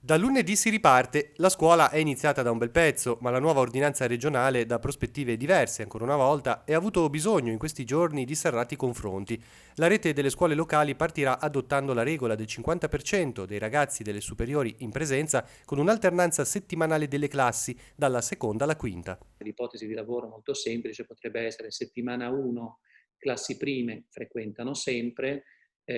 Da lunedì si riparte. La scuola è iniziata da un bel pezzo, ma la nuova ordinanza regionale dà prospettive diverse ancora una volta e ha avuto bisogno in questi giorni di serrati confronti. La rete delle scuole locali partirà adottando la regola del 50% dei ragazzi delle superiori in presenza con un'alternanza settimanale delle classi dalla seconda alla quinta. L'ipotesi di lavoro molto semplice potrebbe essere: settimana 1 classi prime frequentano sempre,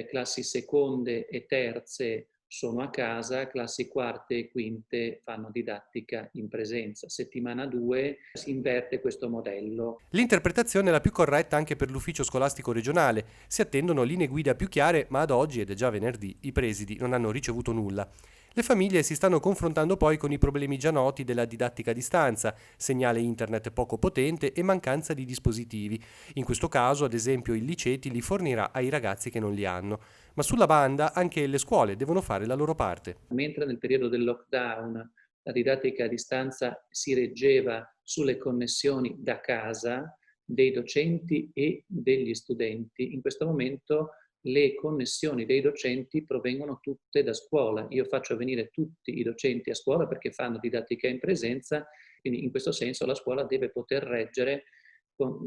classi seconde e terze sono a casa, classi quarte e quinte fanno didattica in presenza. Settimana 2 si inverte questo modello. L'interpretazione è la più corretta anche per l'ufficio scolastico regionale. Si attendono linee guida più chiare, ma ad oggi, ed è già venerdì, i presidi non hanno ricevuto nulla. Le famiglie si stanno confrontando poi con i problemi già noti della didattica a distanza, segnale internet poco potente e mancanza di dispositivi. In questo caso, ad esempio, il Liceti li fornirà ai ragazzi che non li hanno. Ma sulla banda anche le scuole devono fare la loro parte. Mentre nel periodo del lockdown la didattica a distanza si reggeva sulle connessioni da casa dei docenti e degli studenti, in questo momento le connessioni dei docenti provengono tutte da scuola. Io faccio venire tutti i docenti a scuola perché fanno didattica in presenza, quindi in questo senso la scuola deve poter reggere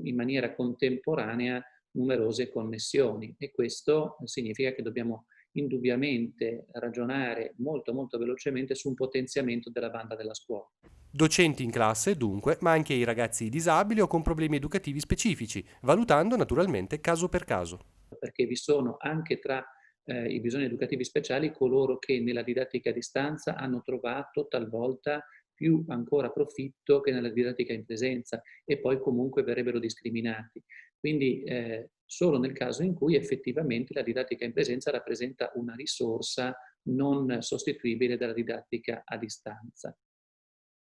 in maniera contemporanea numerose connessioni, e questo significa che dobbiamo indubbiamente ragionare molto molto velocemente su un potenziamento della banda della scuola, Docenti in classe, dunque, ma anche i ragazzi disabili o con problemi educativi specifici, valutando naturalmente caso per caso. perché vi sono anche tra i bisogni educativi speciali coloro che nella didattica a distanza hanno trovato talvolta più ancora profitto che nella didattica in presenza, e poi comunque verrebbero discriminati. Quindi solo nel caso in cui effettivamente la didattica in presenza rappresenta una risorsa non sostituibile dalla didattica a distanza.